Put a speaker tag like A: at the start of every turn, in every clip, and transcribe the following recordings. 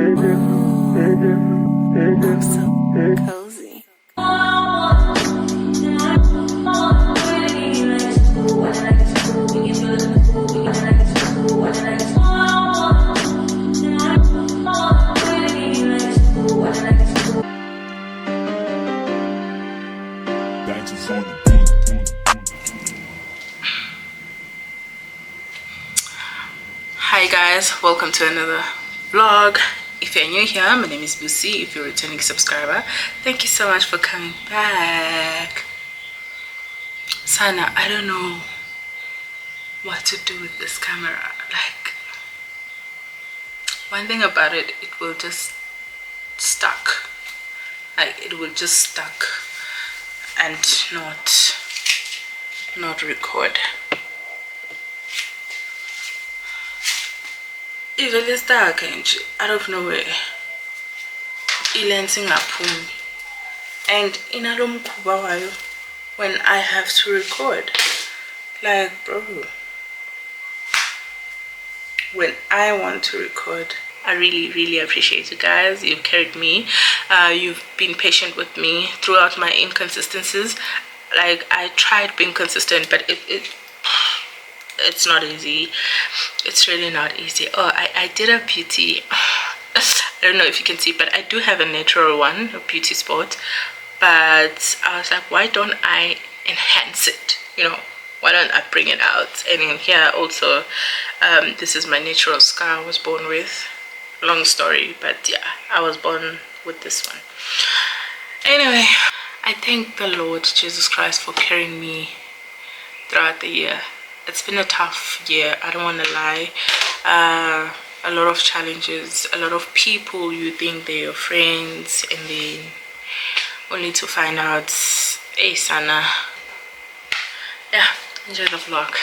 A: I'm so cozy. Hi guys, welcome to another vlog. If you're new here, my name is Busi. If you're a returning subscriber, thank you so much for coming back. Sana, I don't know what to do with this camera. Like, one thing about it, it will just stuck. Like, it will just stuck and not record. Ivele stuck and out of nowhere ilensing ngaphumi, and inalo mkhuba wayo when I have to record. Like, bro, when I want to record, I really appreciate you guys. You've carried me, you've been patient with me throughout my inconsistencies. Like, I tried being consistent, but it's not easy. It's really not easy. Oh, I did a beauty. I don't know if you can see, but I do have a natural one, a beauty spot. But I was like, why don't I enhance it? You know, why don't I bring it out? And in here also, this is my natural scar I was born with. Long story, but yeah, I was born with this one. Anyway, I thank the Lord Jesus Christ for carrying me throughout the year. It's been a tough year, I don't want to lie. A lot of challenges, a lot of people you think they're your friends, and then only to find out, hey Sana. Yeah, enjoy the vlog.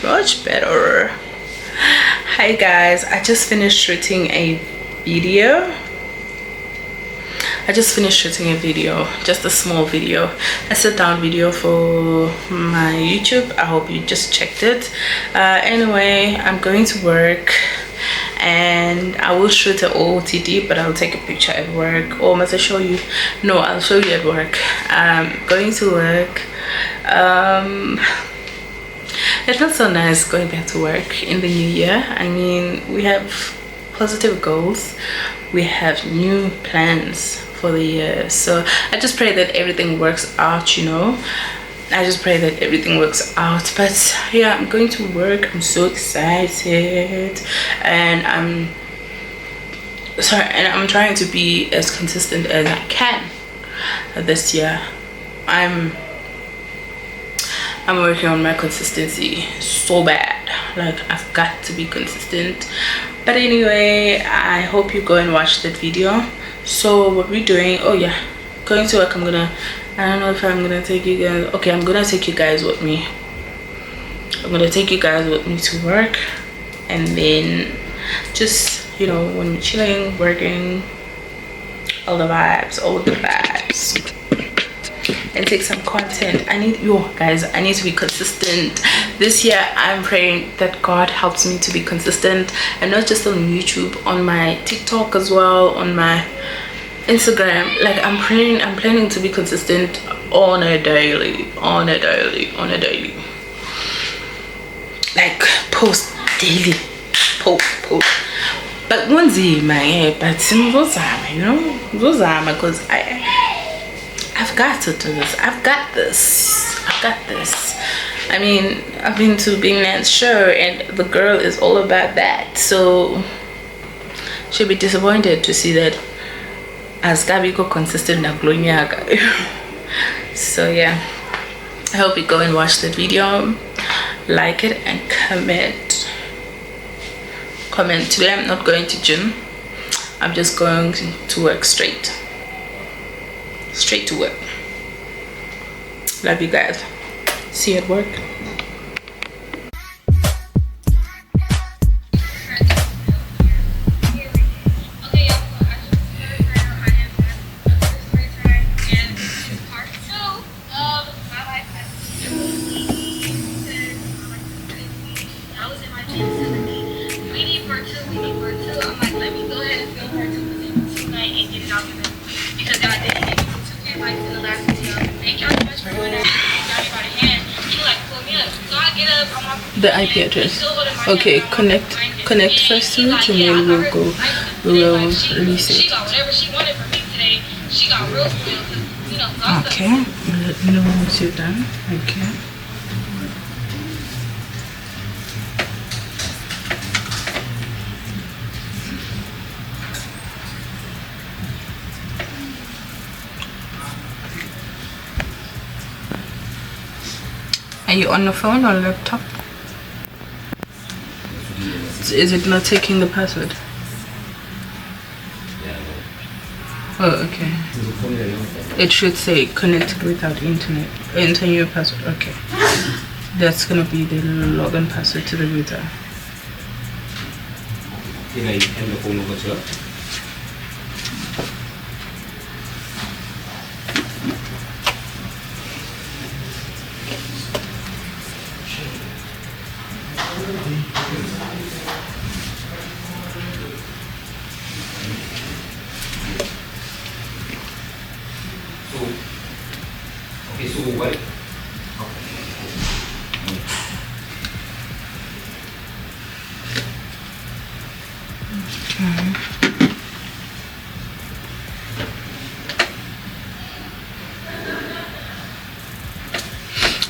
A: Much better. Hi guys, I just finished shooting a video. Just a small video, a sit down video for my YouTube. I hope you just checked it. Anyway, I'm going to work and I will shoot an OOTD, but I'll take a picture at work. Or must I show you? No, I'll show you at work. I'm going to work. It feels so nice going back to work in the new year. I mean, we have positive goals, we have new plans for the year, so I just pray that everything works out, you know. I just pray that everything works out. But yeah, I'm going to work. I'm so excited, and I'm trying to be as consistent as I can this year. I'm working on my consistency so bad. Like, I've got to be consistent. But anyway, I hope you go and watch that video. So what we're doing, oh yeah, going to work, I don't know if I'm gonna take you guys. Okay, I'm gonna take you guys with me. I'm gonna take you guys with me to work, and then just, you know, when we're chilling, working, all the vibes, and take some content. I need you guys, I need to be consistent this year. I'm praying that God helps me to be consistent, and not just on YouTube, on my TikTok as well, on my Instagram. Like I'm planning to be consistent on a daily, like post daily, post. But one day, man, but you know, because I've got to do this. I've got this. I mean, I've been to Bing Nan's show, and the girl is all about that. So she'll be disappointed to see that as Gabi go consistent na glonyaga. So yeah, I hope you go and watch the video, like it, and comment. Today I'm not going to gym. I'm just going to work straight to work. Love you guys. See you at work. The IP address. Okay, connect first to it, and then we will release it. Okay, let me know once you're done. Okay. Are you on the phone or laptop? Is it not taking the password? Oh, okay. It should say connected without internet. Enter your password. Okay. That's gonna be the login password to the router.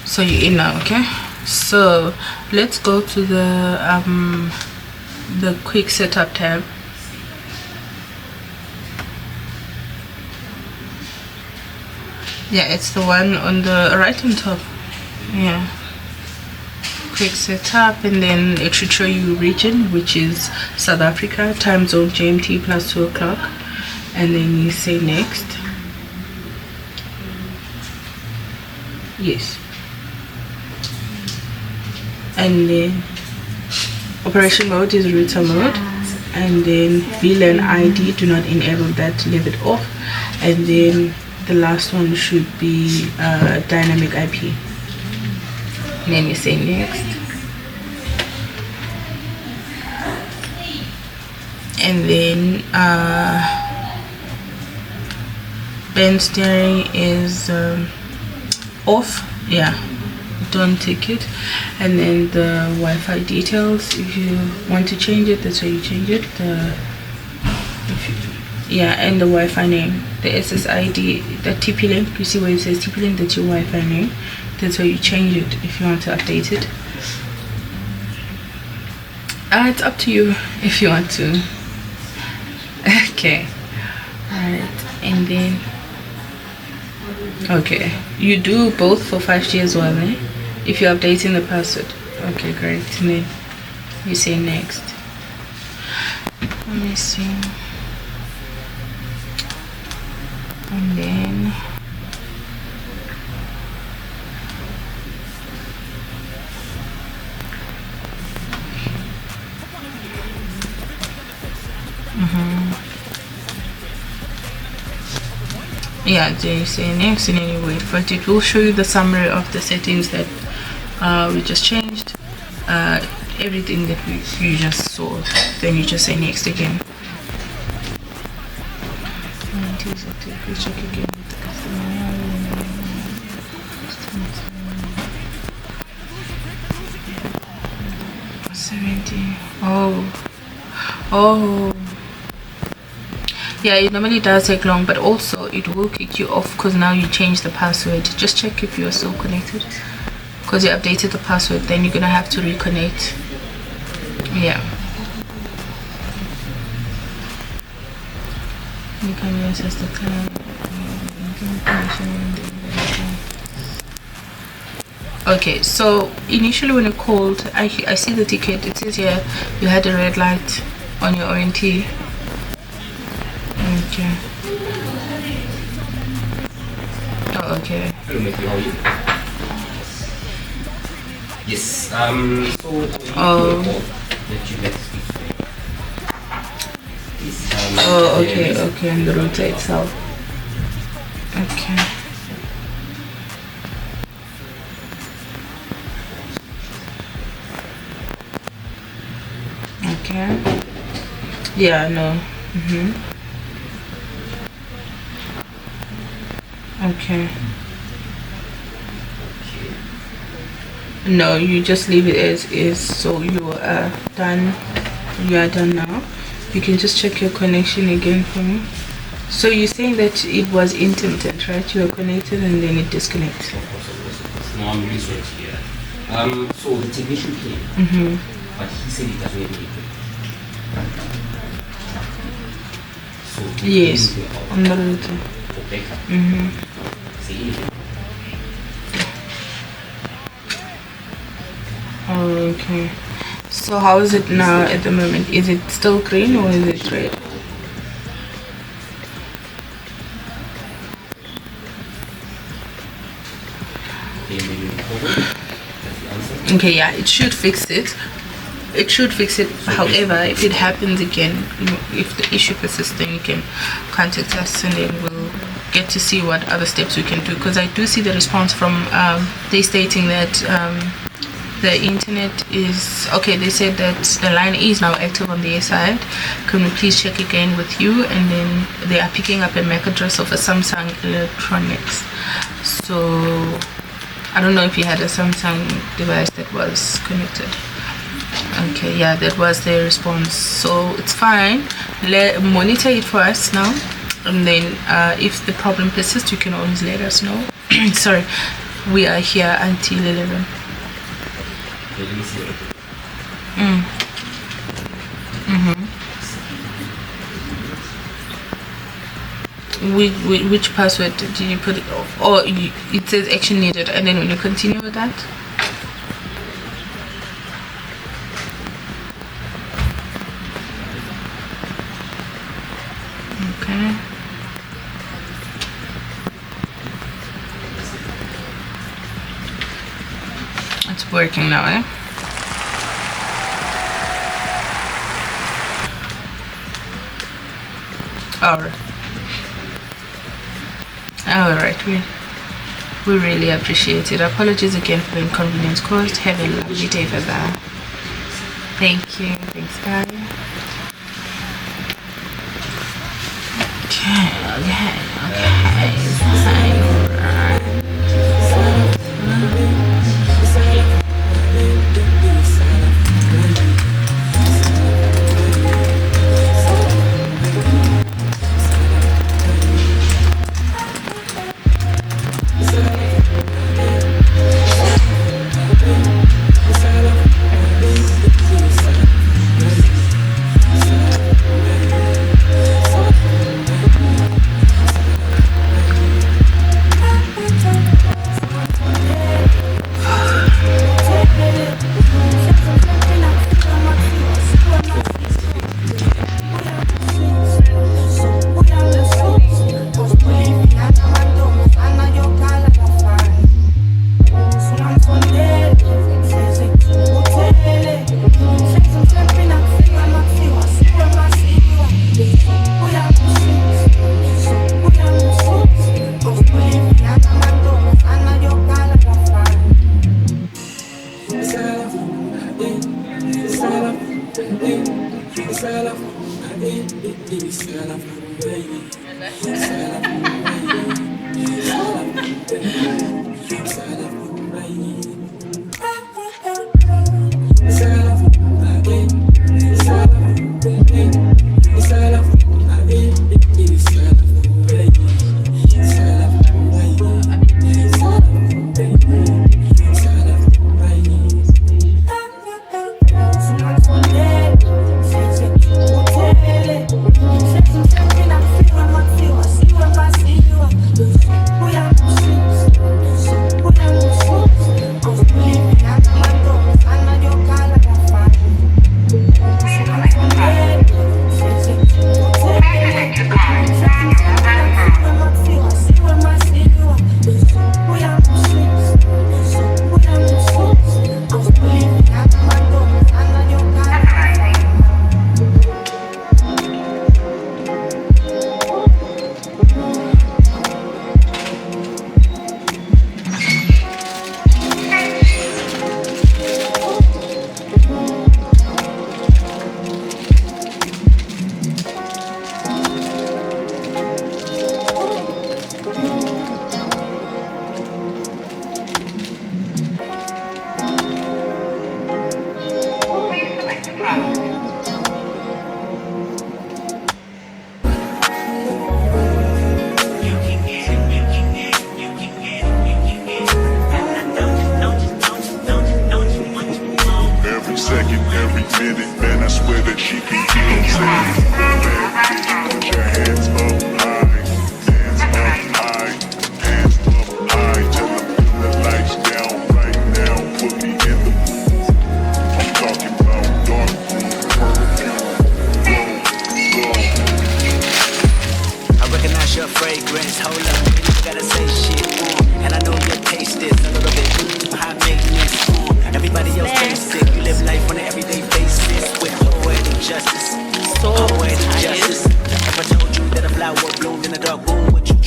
A: So you're in now, okay? So let's go to the quick setup tab. Yeah, it's the one on the right on top. Yeah, quick setup, and then it should show you region, which is South Africa, time zone GMT plus 2 o'clock, and then you say next. Yes. And then operation mode is router mode, and then VLAN ID, do not enable that, leave it off. And then the last one should be dynamic IP, and then you say next. And then band steering is off. Yeah, don't take it. And then the Wi-Fi details, if you want to change it, that's how you change it. Yeah, and the Wi-Fi name, the SSID, the TP-Link, you see where it says TP-Link, that's your Wi-Fi name. That's how you change it if you want to update it. It's up to you if you want to. Okay, alright, and then okay, you do both for 5G as well, eh? If you're updating the password. Okay, great. And then you say next. Let me see. And then Yeah, they say next in any way, but it will show you the summary of the settings that we just changed, everything that you just saw. Then you just say next again. Please check again with the customer. 70. Oh, yeah, it normally does take long, but also it will kick you off because now you changed the password. Just check if you are still connected, because you updated the password. Then you're gonna have to reconnect. Yeah, you can access the cloud. Okay, so initially when you called, I see the ticket. It says here you had a red light on your ONT. Okay. Oh, okay.
B: Hello, Matthew. How are you? Yes. So.
A: Oh. Oh, okay, okay, and the router itself. Okay. Okay. Yeah, no. Okay. No, you just leave it as is. So you are done. You are done now. You can just check your connection again for me. So you're saying that it was intermittent, right? You were connected and then it disconnected.
B: No, I'm really sorry to hear that. So the technician came, but he said it doesn't have anything. So
A: yes, on the router.
B: For backup. Say anything.
A: Oh, okay. So how is it now at the moment? Is it still green or is it red? Okay, yeah, it should fix it. It should fix it. However, if it happens again, if the issue persists, then you can contact us and then we'll get to see what other steps we can do. Because I do see the response from they stating that the internet is okay. They said that the line is now active on their side. Can we please check again with you? And then they are picking up a MAC address of a Samsung Electronics. So I don't know if you had a Samsung device that was connected. Okay, yeah, that was their response. So it's fine. Monitor it for us now, and then if the problem persists, you can always let us know. Sorry, we are here until 11. Which password did you put it off? Or it says action needed, and then when you continue with that, okay, it's working now, eh? All right, we really appreciate it. Apologies again for the inconvenience caused. Have a lovely day further. Thank you. Thanks, bye.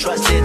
C: trust it.